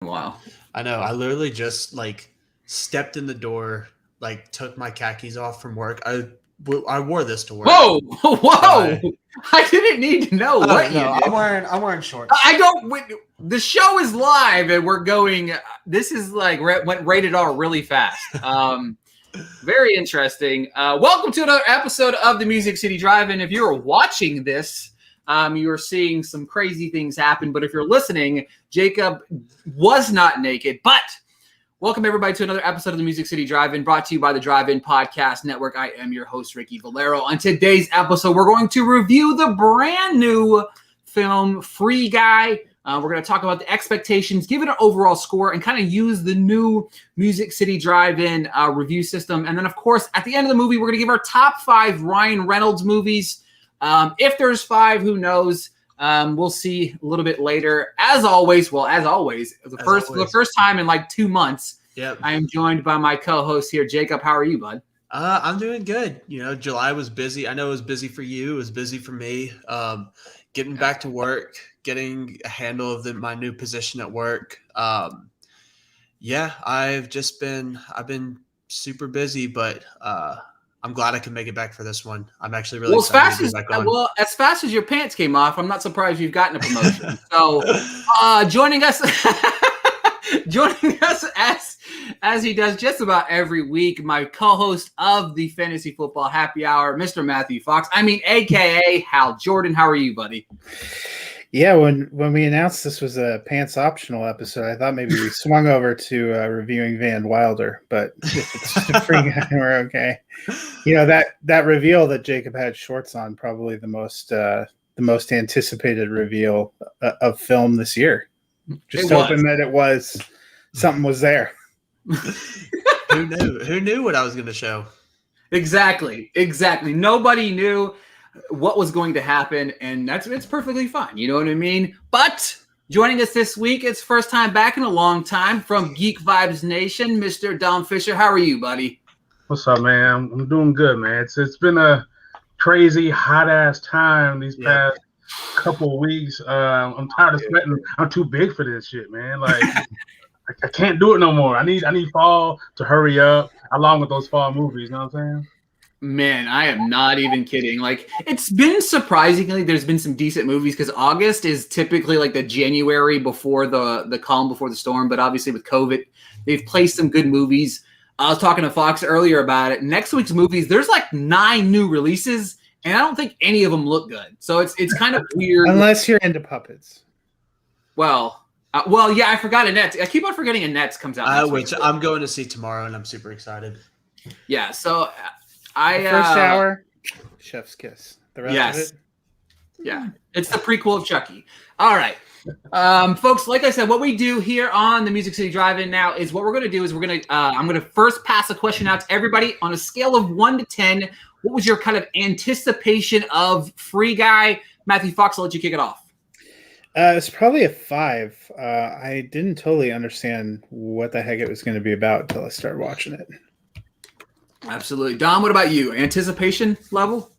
Wow. I know. I literally just stepped in the door, took my khakis off from work. I wore this to work. Whoa! Whoa! I didn't need to know what you did. I'm wearing shorts. I don't. The show is live, and we're going. This is went rated R really fast. Very interesting. Welcome to another episode of the Music City Drive-In. If you're watching this, you are seeing some crazy things happen. But if you're listening, Jacob was not naked. But welcome everybody to another episode of the Music City Drive-In, brought to you by the Drive-In Podcast Network. I am your host, Ricky Valero. On today's episode, we're going to review the brand new film Free Guy. We're going to talk about the expectations, give it an overall score, and kind of use the new Music City Drive-In review system. And then, of course, at the end of the movie, we're going to give our top 5 Ryan Reynolds movies. If there's 5, who knows? We'll see a little bit later. As always, for the first time in 2 months, yep. I am joined by my co-host here, Jacob. How are you, bud? I'm doing good. July was busy. I know it was busy for you. It was busy for me. Getting back to work, getting a handle of my new position at work. I've been super busy, but I'm glad I can make it back for this one. I'm actually really excited to be back on. As fast as your pants came off, I'm not surprised you've gotten a promotion. So joining us as he does just about every week, my co-host of the Fantasy Football Happy Hour, Mr. Matthew Fox. AKA Hal Jordan. How are you, buddy? Yeah, when we announced this was a pants optional episode, I thought maybe we swung over to reviewing Van Wilder, but if it's just a Free Guy, we're okay. That reveal that Jacob had shorts on, probably the most anticipated reveal of film this year. Just hoping that something was there. Who knew what I was going to show? Exactly. Nobody knew what was going to happen, and it's perfectly fine. You know what I mean? But joining us this week, it's first time back in a long time from Geek Vibes Nation, Mr. Dom Fisher. How are you, buddy? What's up, man? I'm doing good, man. It's been a crazy hot ass time these past couple of weeks. I'm tired of sweating. I'm too big for this shit, man. I can't do it no more. I need fall to hurry up, along with those fall movies. You know what I'm saying? Man, I am not even kidding. It's been surprisingly, there's been some decent movies because August is typically the January before the calm before the storm. But obviously with COVID, they've placed some good movies. I was talking to Fox earlier about it. Next week's movies, there's 9 new releases, and I don't think any of them look good. So it's kind of weird. Unless you're into puppets. Well, yeah, I forgot Annette. I keep on forgetting Annette comes out. Which I'm going to see tomorrow, and I'm super excited. Yeah, so first hour, chef's kiss. The rest of it? Yeah. It's the prequel of Chucky. All right. Folks, like I said, what we do here on the Music City Drive-In now is what we're going to do is I'm going to first pass a question out to everybody on a scale of 1 to 10. What was your kind of anticipation of Free Guy? Matthew Fox, I'll let you kick it off. It's probably a 5. I didn't totally understand what the heck it was going to be about until I started watching it. Absolutely. Dom, what about you? Anticipation level?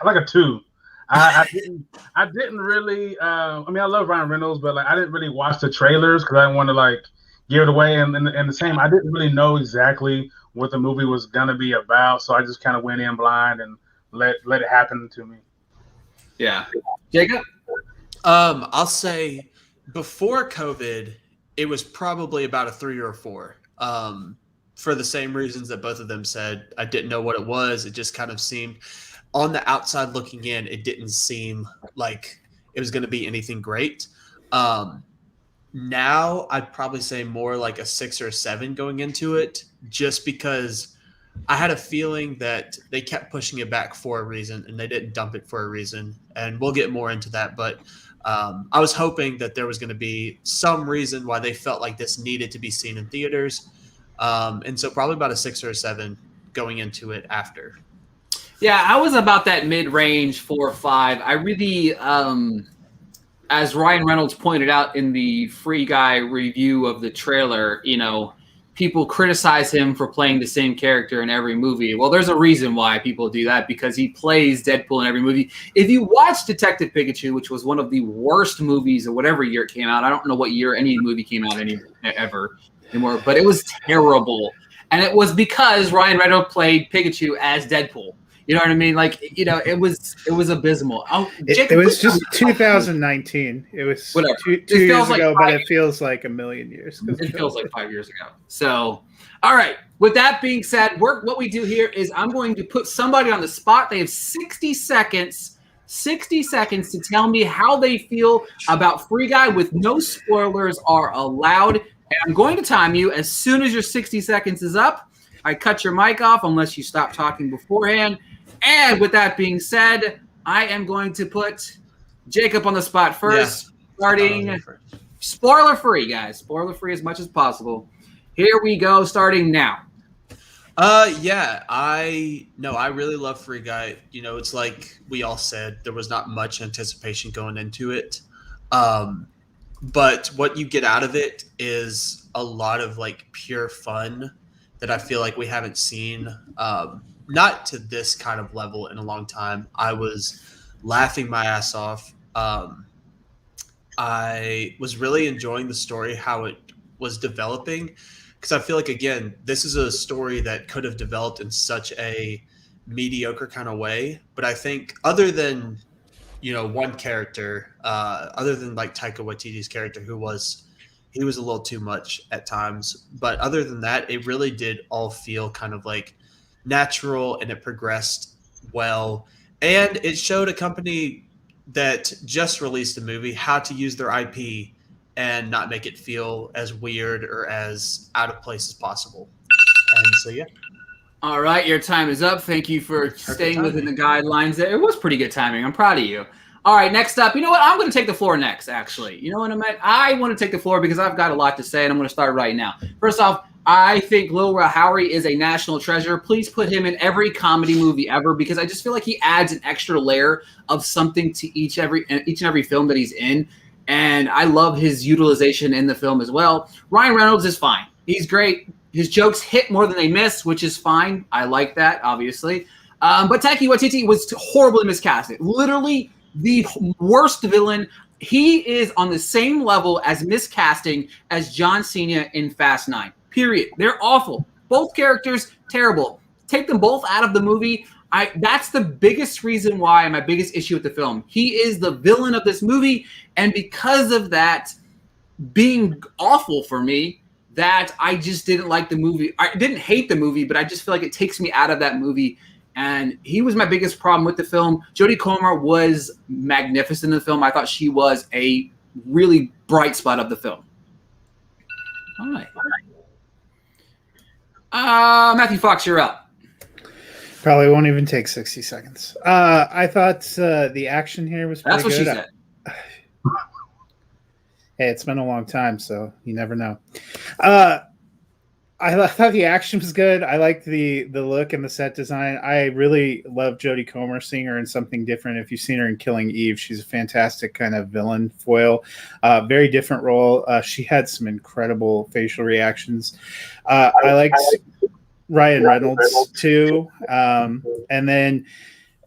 Like a 2. I didn't really. I love Ryan Reynolds, but I didn't really watch the trailers because I didn't want to give it away. And the same, I didn't really know exactly what the movie was gonna be about, so I just kind of went in blind and let it happen to me. Yeah, Jacob. I'll say before COVID, it was probably about a 3 or a 4. For the same reasons that both of them said. I didn't know what it was. It just kind of seemed, on the outside looking in, it didn't seem like it was going to be anything great. Now I'd probably say more like a 6 or a 7 going into it, just because I had a feeling that they kept pushing it back for a reason and they didn't dump it for a reason. And we'll get more into that. But I was hoping that there was going to be some reason why they felt like this needed to be seen in theaters. And so probably about a 6 or a 7 going into it after. Yeah, I was about that mid-range 4 or 5. I really, as Ryan Reynolds pointed out in the Free Guy review of the trailer, people criticize him for playing the same character in every movie. Well, there's a reason why people do that, because he plays Deadpool in every movie. If you watch Detective Pikachu, which was one of the worst movies of whatever year it came out, I don't know what year any movie came out ever anymore, but it was terrible. And it was because Ryan Reynolds played Pikachu as Deadpool. You know what I mean? Like, it was abysmal. It was just 2019. It was whatever. two years ago, but it feels like a million years. It feels like 5 years ago. So, all right. With that being said, what we do here is I'm going to put somebody on the spot. They have 60 seconds to tell me how they feel about Free Guy, with no spoilers are allowed. And I'm going to time you. As soon as your 60 seconds is up, I cut your mic off unless you stop talking beforehand. And with that being said, I am going to put Jacob on the spot first, starting spoiler-free, guys. Spoiler-free as much as possible. Here we go, starting now. I really love Free Guy. It's like we all said, there was not much anticipation going into it. But what you get out of it is a lot of like pure fun that I feel like we haven't seen, not to this kind of level in a long time. I was laughing my ass off. I was really enjoying the story, how it was developing, because I feel like, again, this is a story that could have developed in such a mediocre kind of way. But I think other than, one character, other than like Taika Waititi's character, he was a little too much at times. But other than that, it really did all feel kind of like natural, and it progressed well. And it showed a company that just released a movie how to use their IP and not make it feel as weird or as out of place as possible. And so, yeah. All right, your time is up. Thank you for staying within the guidelines there. It was pretty good timing. I'm proud of you. All right, next up. You know what? I'm going to take the floor next, actually. You know what I mean? I want to take the floor because I've got a lot to say, and I'm going to start right now. First off, I think Lil Howery is a national treasure. Please put him in every comedy movie ever, because I just feel like he adds an extra layer of something to each and every film that he's in. And I love his utilization in the film as well. Ryan Reynolds is fine. He's great. His jokes hit more than they miss, which is fine. I like that, obviously. But Taika Waititi was horribly miscasted. Literally the worst villain. He is on the same level as miscasting as John Cena in Fast 9. Period. They're awful. Both characters, terrible. Take them both out of the movie. That's the biggest reason why, my biggest issue with the film. He is the villain of this movie, and because of that being awful for me, that I just didn't like the movie. I didn't hate the movie, but I just feel like it takes me out of that movie, and he was my biggest problem with the film. Jodie Comer was magnificent in the film. I thought she was a really bright spot of the film. All right. Matthew Fox, you're up. Probably won't even take 60 seconds. I thought the action here was pretty good. That's what she said. Hey, it's been a long time, so you never know. I thought the action was good. I liked the look and the set design. I really love Jodie Comer, seeing her in something different. If you've seen her in Killing Eve, she's a fantastic kind of villain foil. Very different role. She had some incredible facial reactions. I liked Ryan Reynolds too. And then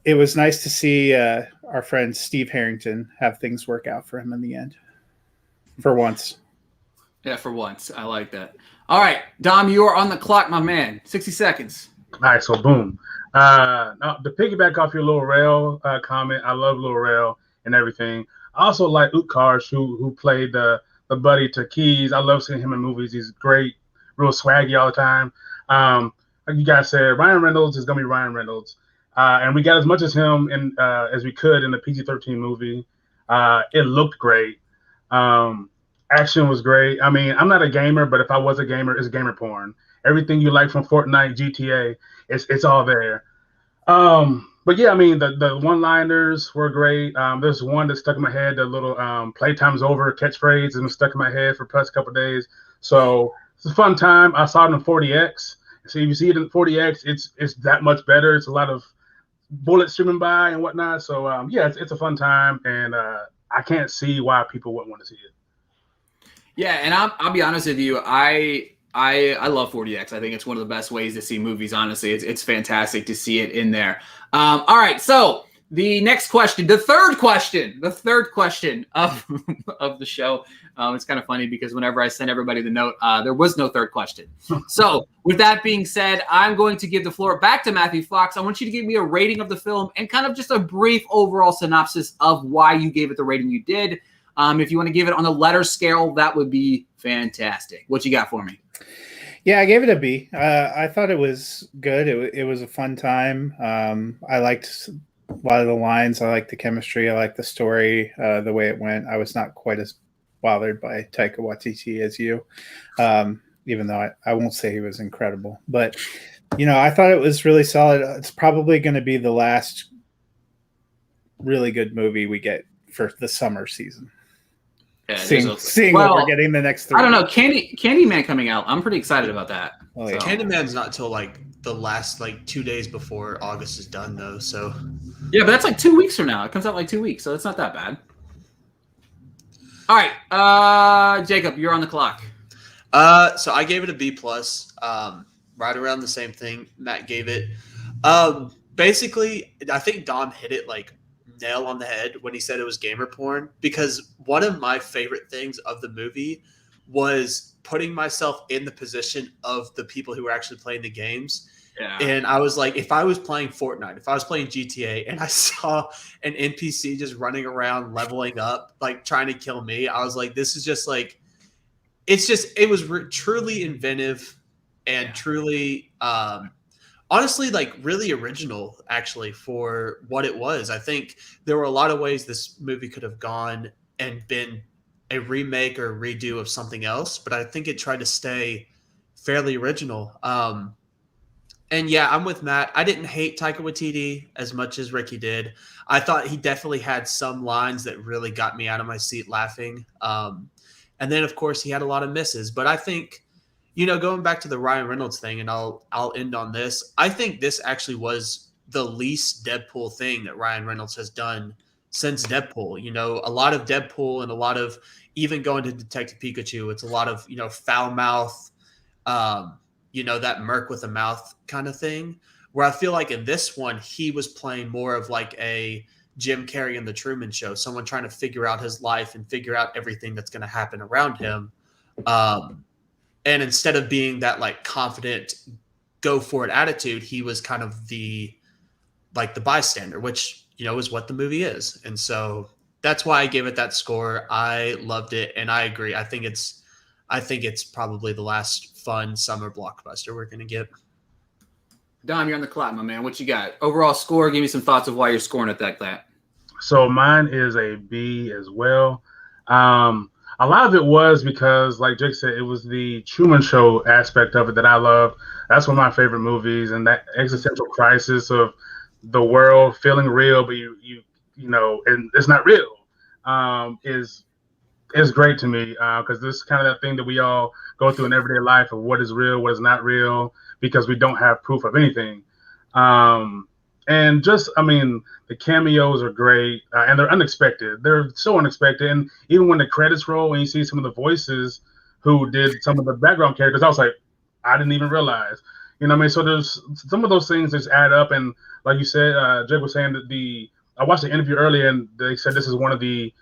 it was nice to see our friend Steve Harrington have things work out for him in the end. For once. Yeah, for once. I like that. All right, Dom, you are on the clock, my man. 60 seconds. All right, so boom. Now, to piggyback off your Lil Rel comment, I love Lil Rel and everything. I also like Utkarsh, who played the buddy to Keys. I love seeing him in movies. He's great, real swaggy all the time. Like you guys said, Ryan Reynolds is going to be Ryan Reynolds. And we got as much as him as we could in the PG-13 movie. It looked great. Action was great. I mean, I'm not a gamer, but if I was a gamer, it's gamer porn. Everything you like from Fortnite, GTA, it's all there. But yeah, I mean, the one-liners were great. There's one that stuck in my head, the little playtime's over catchphrase, and it stuck in my head for the past couple of days. So it's a fun time. I saw it in 40X. So if you see it in 40X, it's that much better. It's a lot of bullets streaming by and whatnot. So yeah, it's a fun time, and I can't see why people wouldn't want to see it. Yeah, and I'll be honest with you. I I love 4DX. I think it's one of the best ways to see movies. Honestly, it's fantastic to see it in there. All right, so the next question, the third question of of the show. It's kind of funny because whenever I sent everybody the note, there was no third question. So with that being said, I'm going to give the floor back to Matthew Fox. I want you to give me a rating of the film and kind of just a brief overall synopsis of why you gave it the rating you did. If you want to give it on a letter scale, that would be fantastic. What you got for me? Yeah, I gave it a B. I thought it was good. It was a fun time. I liked a lot of the lines. I liked the chemistry. I liked the story, the way it went. I was not quite as bothered by Taika Waititi as you, even though I won't say he was incredible. But, I thought it was really solid. It's probably going to be the last really good movie we get for the summer season. Yeah, seeing what we're getting the next 3 I don't know. Candyman coming out. I'm pretty excited about that. Oh, yeah. Candyman's not till the last 2 days before August is done though. So yeah, but that's 2 weeks from now. It comes out 2 weeks, so it's not that bad. All right, Jacob, you're on the clock. So I gave it a B plus. Right around the same thing Matt gave it. Basically, I think Dom hit it nail on the head when he said it was gamer porn, because one of my favorite things of the movie was putting myself in the position of the people who were actually playing the games. Yeah. And I was like, if I was playing Fortnite, if I was playing GTA and I saw an NPC just running around leveling up, trying to kill me, I was like, this is just it was truly inventive and truly, honestly, really original, actually, for what it was. I think there were a lot of ways this movie could have gone and been a remake or a redo of something else, but I think it tried to stay fairly original. And yeah, I'm with Matt. I didn't hate Taika Waititi as much as Ricky did. I thought he definitely had some lines that really got me out of my seat laughing. And then, of course, he had a lot of misses. But I think, going back to the Ryan Reynolds thing, and I'll end on this. I think this actually was the least Deadpool thing that Ryan Reynolds has done since Deadpool. A lot of Deadpool and a lot of even going to Detective Pikachu, it's a lot of, foul mouth, that Merc with a mouth kind of thing, where I feel like in this one, he was playing more of a Jim Carrey in the Truman Show, someone trying to figure out his life and figure out everything that's going to happen around him. And instead of being that confident, go for it attitude, he was kind of the bystander, which, is what the movie is. And so that's why I gave it that score. I loved it. And I agree. I think it's probably the last fun summer blockbuster we're going to get. Dom, you're on the clock, my man. What you got? Overall score, give me some thoughts of why you're scoring it like that. So mine is a B as well. A lot of it was because, like Jake said, it was the Truman Show aspect of it that I love. That's one of my favorite movies, and that existential crisis of the world feeling real, but you and it's not real, is great to me, because this is kind of that thing that we all go through in everyday life of what is real, what is not real, because we don't have proof of anything. And just, the cameos are great, and they're unexpected. They're so unexpected. And even when the credits roll and you see some of the voices who did some of the background characters, I was like, I didn't even realize. So there's some of those things just add up. And like you said, Jake was saying that I watched the interview earlier, and they said this is one of the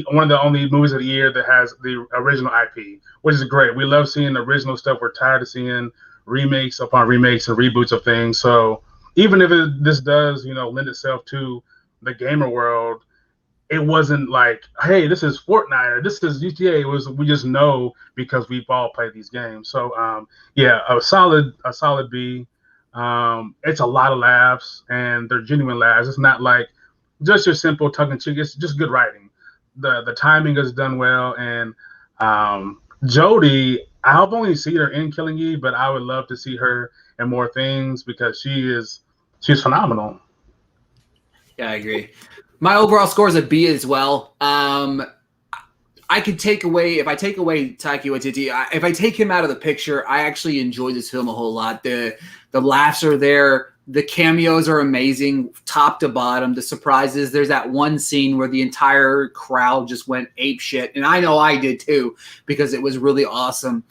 only movies of the year that has the original IP, which is great. We love seeing the original stuff. We're tired of seeing remakes upon remakes and reboots of things. So even if this does, lend itself to the gamer world, it wasn't like, hey, this is Fortnite or this is GTA. We just know because we've all played these games. So a solid B. It's a lot of laughs, and they're genuine laughs. It's not like just your simple tongue in cheek. It's just good writing. The timing is done well, and Jodie, I've only seen her in Killing Eve, but I would love to see her in more things because she's phenomenal. Yeah, I agree. My overall score is a B as well. I could take away, if I take away Taika Waititi, if I take him out of the picture, I actually enjoy this film a whole lot. The laughs are there. The cameos are amazing, top to bottom. The surprises. There's that one scene where the entire crowd just went ape shit, and I know I did too because it was really awesome.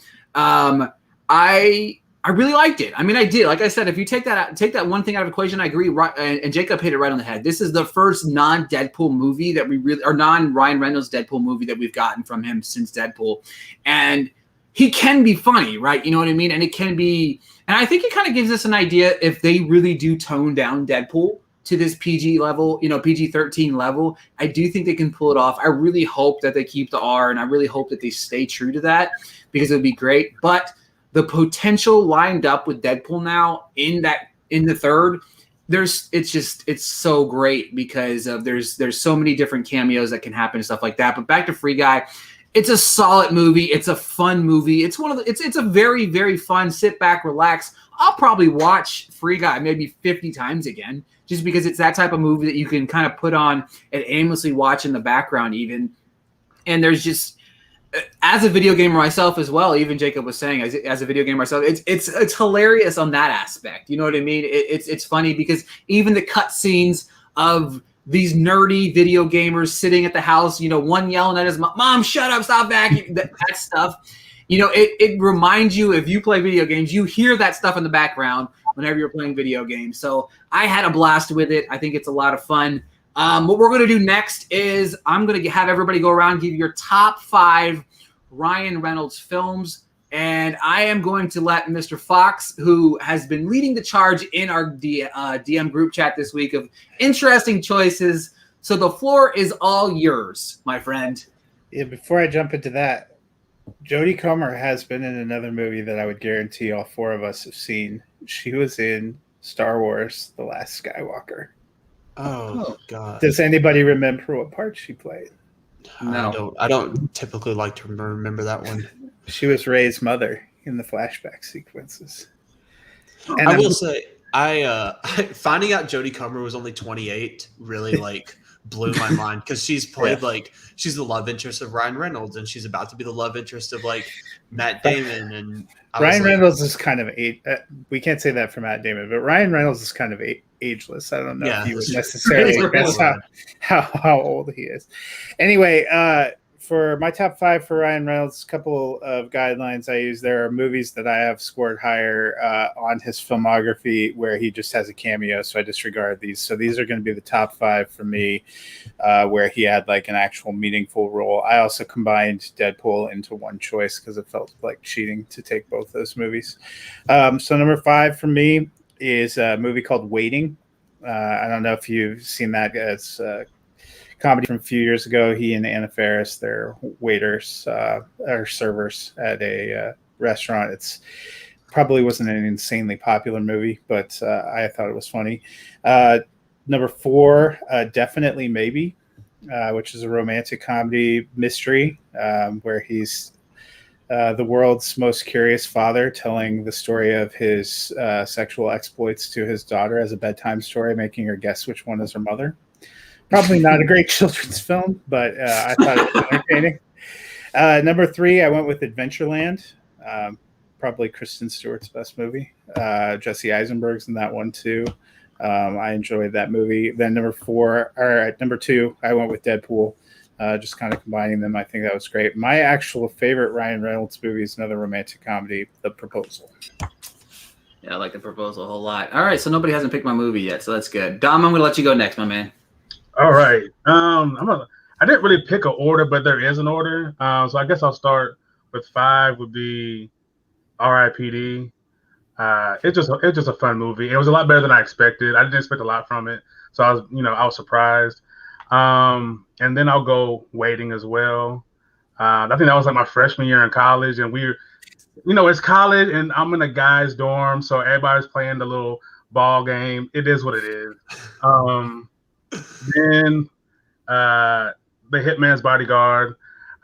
I really liked it. I mean, I did. Like I said, if you take that one thing out of the equation, I agree. Right, and Jacob hit it right on the head. This is the first non-Deadpool movie that or non-Ryan Reynolds Deadpool movie that we've gotten from him since Deadpool, and he can be funny, right? You know what I mean? And it can be, and I think it kind of gives us an idea if they really do tone down Deadpool to this PG level, PG-13 level. I do think they can pull it off. I really hope that they keep the R, and I really hope that they stay true to that because it would be great. But the potential lined up with Deadpool now in the third, it's so great because of there's so many different cameos that can happen and stuff like that. But back to Free Guy, it's a solid movie. It's a fun movie. It's it's a very, very fun, sit back, relax. I'll probably watch Free Guy maybe 50 times again, just because it's that type of movie that you can kind of put on and aimlessly watch in the background even. And there's just, as a video gamer myself as well, even Jacob was saying, as a video gamer myself, it's hilarious on that aspect. You know what I mean? It's funny because even the cutscenes of these nerdy video gamers sitting at the house, one yelling at his mom, shut up, stop vacuuming, that stuff. It reminds you, if you play video games, you hear that stuff in the background whenever you're playing video games. So I had a blast with it. I think it's a lot of fun. What we're going to do next is I'm going to have everybody go around, give your top 5 Ryan Reynolds films. And I am going to let Mr. Fox, who has been leading the charge in our DM group chat this week of interesting choices. So the floor is all yours, my friend. Yeah, before I jump into that, Jodie Comer has been in another movie that I would guarantee all 4 of us have seen. She was in Star Wars: The Last Skywalker. Oh God! Does anybody remember what part she played? No, I don't typically like to remember that one. She was Rey's mother in the flashback sequences. And I will say, finding out Jodie Comer was only 28 really blew my mind because she's played she's the love interest of Ryan Reynolds and she's about to be the love interest of Matt Damon and Ryan Reynolds is kind of we can't say that for Matt Damon, but Ryan Reynolds is kind of ageless. I don't know if he would necessarily guess how old he is. Anyway, for my top 5 for Ryan Reynolds, a couple of guidelines I use. There are movies that I have scored higher on his filmography where he just has a cameo, so I disregard these. So these are going to be the top 5 for me where he had an actual meaningful role. I also combined Deadpool into one choice because it felt like cheating to take both those movies. So number 5 for me is a movie called Waiting. I don't know if you've seen that. It's comedy from a few years ago. He and Anna Faris, they're waiters or servers at a restaurant. It's probably wasn't an insanely popular movie, but I thought it was funny. Number 4, Definitely Maybe, which is a romantic comedy mystery where he's the world's most curious father telling the story of his sexual exploits to his daughter as a bedtime story, making her guess which one is her mother. Probably not a great children's film, but I thought it was entertaining. Number 3, I went with Adventureland. Probably Kristen Stewart's best movie. Jesse Eisenberg's in that one too. I enjoyed that movie. Then number 2, I went with Deadpool. Just kind of combining them. I think that was great. My actual favorite Ryan Reynolds movie is another romantic comedy, The Proposal. Yeah, I like The Proposal a whole lot. All right, so nobody hasn't picked my movie yet, so that's good. Dom, I'm going to let you go next, my man. All right. I didn't really pick an order, but there is an order. So I guess I'll start with 5 would be R.I.P.D. It's just a fun movie. It was a lot better than I expected. I didn't expect a lot from it, so I was surprised. And then I'll go Waiting as well. I think that was my freshman year in college, and it's college, and I'm in a guy's dorm, so everybody's playing the little ball game. It is what it is. Then the Hitman's Bodyguard.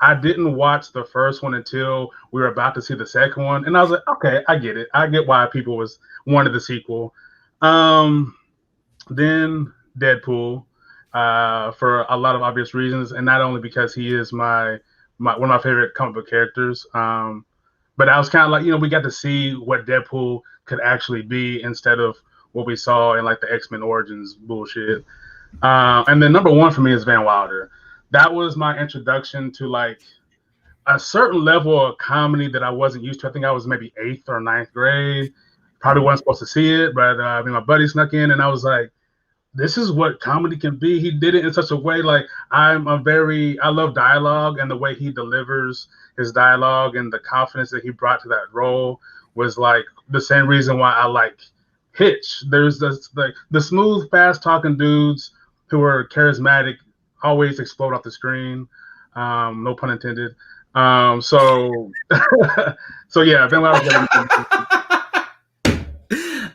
I didn't watch the first one until we were about to see the second one, and I was like, okay, I get it. I get why people wanted the sequel. Then Deadpool for a lot of obvious reasons, and not only because he is one of my favorite comic book characters, but I was kind of we got to see what Deadpool could actually be instead of what we saw in the X-Men Origins bullshit. And then number 1 for me is Van Wilder. That was my introduction to a certain level of comedy that I wasn't used to. I think I was maybe 8th or 9th grade. Probably wasn't supposed to see it, but my buddy snuck in, and I was like, this is what comedy can be. He did it in such a way, like I love dialogue, and the way he delivers his dialogue and the confidence that he brought to that role was like the same reason why I like Hitch. There's this like the smooth, fast talking dudes who are charismatic always explode off the screen. No pun intended. So yeah, Ben Wilder.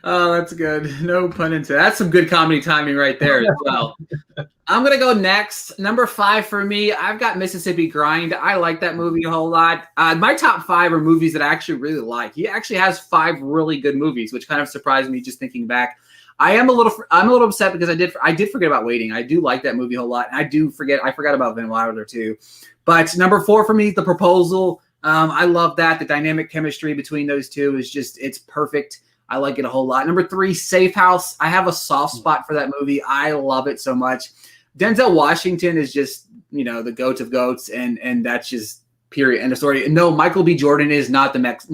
Oh, that's good. No pun intended. That's some good comedy timing right there as well. I'm going to go next. Number 5 for me, I've got Mississippi Grind. I like that movie a whole lot. My top 5 are movies that I actually really like. He actually has 5 really good movies, which kind of surprised me just thinking back. I'm a little upset because I did forget about Waiting. I do like that movie a whole lot. And I forgot about Van Wilder too. But number 4 for me, The Proposal. I love that. The dynamic chemistry between those two is it's perfect. I like it a whole lot. Number 3, Safe House. I have a soft spot for that movie. I love it so much. Denzel Washington is just, the goat of goats, and that's just period. End of story. No, Michael B. Jordan is not the next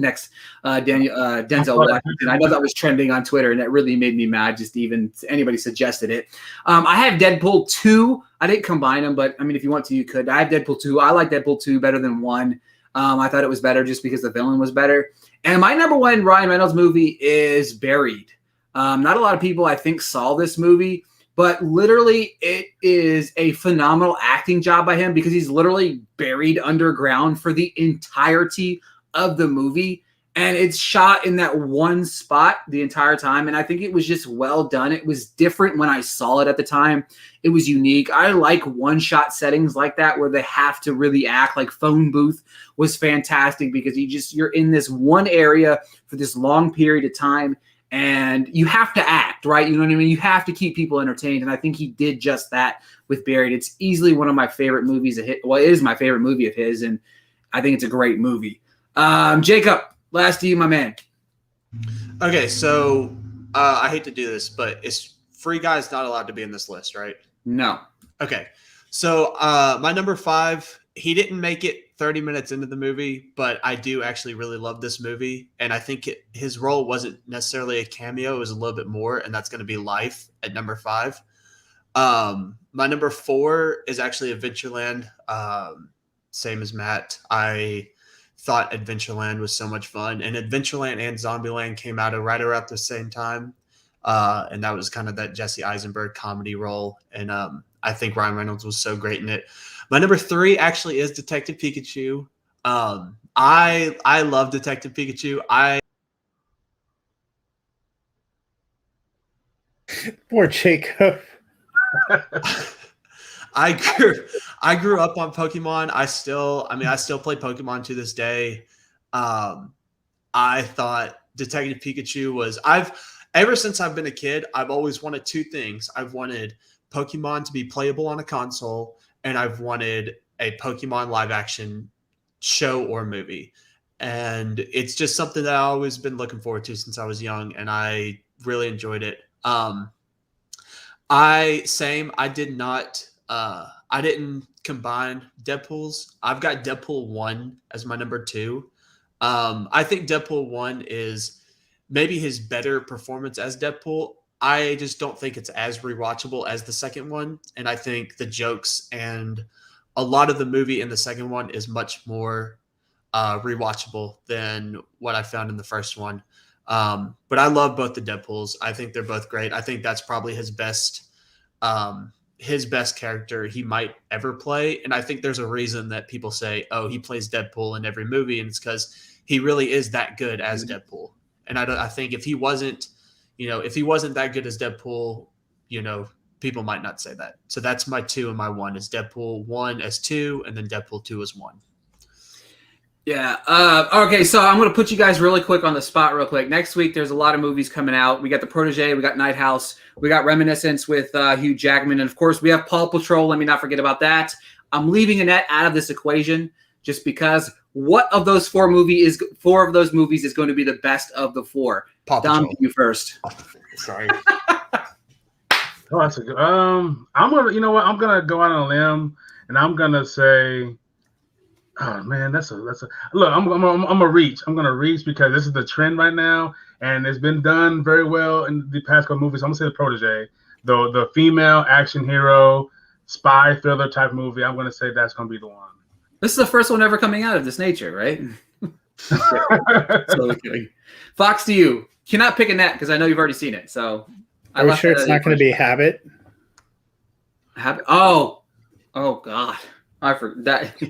Denzel Washington. I know that was trending on Twitter, and that really made me mad. Just even anybody suggested it. I have Deadpool 2. I didn't combine them, but I mean, if you want to, you could. I have Deadpool 2. I like Deadpool 2 better than 1. I thought it was better just because the villain was better. And my number 1 Ryan Reynolds movie is Buried. Not a lot of people, I think, saw this movie, but literally it is a phenomenal acting job by him because he's literally buried underground for the entirety of the movie. And it's shot in that one spot the entire time. And I think it was just well done. It was different when I saw it at the time. It was unique. I like one-shot settings like that where they have to really act. Like Phone Booth was fantastic because you're in this one area for this long period of time and you have to act, right? You know what I mean? You have to keep people entertained. And I think he did just that with Buried. It's easily one of my favorite movies of his. Well, it is my favorite movie of his. And I think it's a great movie. Jacob, last to you, my man. Okay, so I hate to do this, but is Free Guy's not allowed to be in this list, right? No. Okay, so my number 5, he didn't make it 30 minutes into the movie, but I do actually really love this movie, and I think his role wasn't necessarily a cameo, it was a little bit more, and that's going to be Life at number 5. My number 4 is actually Adventureland, same as Matt. I thought Adventureland was so much fun, and Adventureland and Zombieland came out right around the same time, and that was kind of that Jesse Eisenberg comedy role, and I think Ryan Reynolds was so great in it. My number 3 actually is Detective Pikachu. I love Detective Pikachu. Poor Jacob. I grew up on Pokemon. I still play Pokemon to this day. I thought Detective Pikachu was ever since I've been a kid, I've always wanted 2 things. I've wanted Pokemon to be playable on a console, and I've wanted a Pokemon live action show or movie. And it's just something that I've always been looking forward to since I was young, and I really enjoyed it. I didn't combine Deadpool's. I've got Deadpool 1 as my number 2. I think Deadpool 1 is maybe his better performance as Deadpool. I just don't think it's as rewatchable as the second one. And I think the jokes and a lot of the movie in the second one is much more rewatchable than what I found in the first one. But I love both the Deadpools. I think they're both great. I think that's probably his best character he might ever play. And I think there's a reason that people say, oh, he plays Deadpool in every movie. And it's because he really is that good as Deadpool. And I think if he wasn't that good as Deadpool, people might not say that. So that's my 2 and my 1 is Deadpool 1 as 2 and then Deadpool 2 as 1. Yeah. Okay, so I'm going to put you guys really quick on the spot real quick. Next week, there's a lot of movies coming out. We got The Protege, we got Night House, we got Reminiscence with Hugh Jackman, and of course, we have Paw Patrol. Let me not forget about that. I'm leaving Annette out of this equation just because what of those 4 of those movies is going to be the best of the 4? Paw Dom, Patrol. you first. Sorry. Oh, that's a good. I'm gonna go out on a limb, and I'm gonna say, Oh man, that's a look. I'm gonna reach. I'm gonna reach because this is the trend right now, and it's been done very well in the past couple movies. I'm gonna say The Protege, the female action hero, spy thriller type movie. I'm gonna say that's gonna be the one. This is the first one ever coming out of this nature, right? Totally kidding. Fox, to you. Cannot pick a net because I know you've already seen it. So, Are we sure it's not going to be Habit? Habit. Oh God, I forgot that.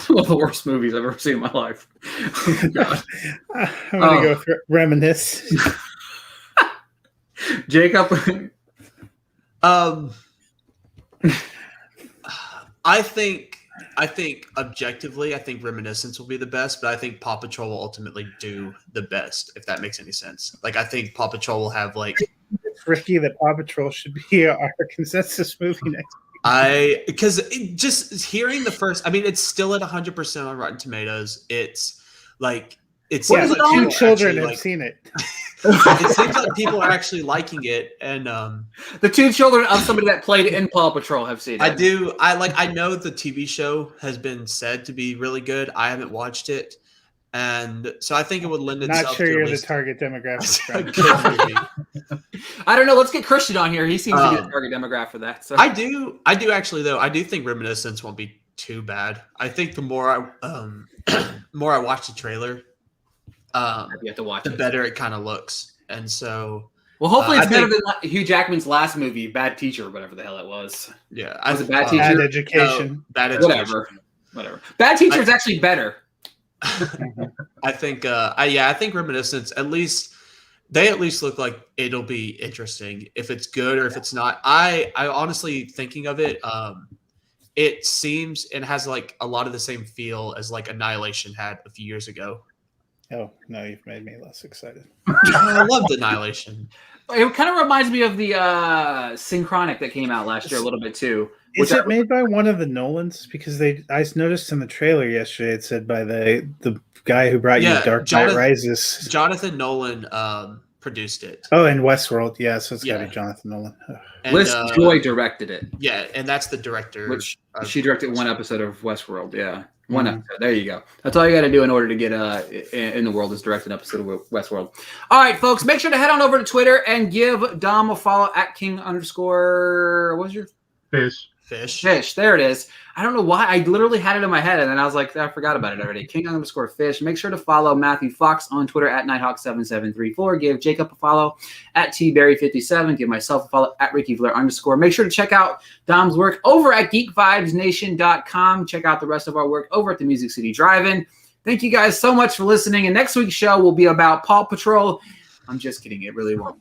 One of the worst movies I've ever seen in my life. Oh, God. I'm going to go for Reminisce. Jacob. I think objectively, I think Reminiscence will be the best, but I think Paw Patrol will ultimately do the best, if that makes any sense. Like, I think Paw Patrol will have like. It's Ricky that Paw Patrol should be our consensus movie next. Because just hearing the first, I mean, it's still at 100% on Rotten Tomatoes. It's like it seems like two children have seen it. It seems like people are actually liking it, and the two children of somebody that played in Paw Patrol have seen it. I do. I know the TV show has been said to be really good. I haven't watched it, and so I think it would lend itself. Not sure to you're at the least target demographic. I don't know. Let's get Christian on here. He seems to be the target demographic for that. So. I do actually though. I do think Reminiscence won't be too bad. I think the more I watch the trailer, you have to watch the better it kind of looks. And so, well, hopefully it's better than Hugh Jackman's last movie, Bad Teacher, or whatever the hell it was. Yeah, was it Bad Teacher? Bad Education. No, Bad Education. Whatever. Bad Teacher is actually better. I think. I think Reminiscence. They at least look like it'll be interesting. If it's good or if it's not, I honestly thinking of it. It seems and has like a lot of the same feel as like Annihilation had a few years ago. Oh, no, you've made me less excited. I loved Annihilation. It kind of reminds me of the Synchronic that came out last year a little bit too. Is it made by one of the Nolans? Because I noticed in the trailer yesterday it said by the guy who brought you Dark Knight Rises. Jonathan Nolan produced it. Oh, and Westworld. Yeah, so it's got to be Jonathan Nolan. And, Liz Joy directed it. Yeah, and that's the director. Which she directed one episode of Westworld. Yeah. One episode. There you go. That's all you got to do in order to get in the world is direct an episode of Westworld. All right, folks, make sure to head on over to Twitter and give Dom a follow at King_. What was your Fish. There it is. I don't know why. I literally had it in my head, and then I was like, I forgot about it already. King_Fish. Make sure to follow Matthew Fox on Twitter at Nighthawk7734. Give Jacob a follow at TBerry57. Give myself a follow at RickyFlair_. Make sure to check out Dom's work over at GeekVibesNation.com. Check out the rest of our work over at the Music City Drive-In. Thank you guys so much for listening. And next week's show will be about Paw Patrol. I'm just kidding. It really won't.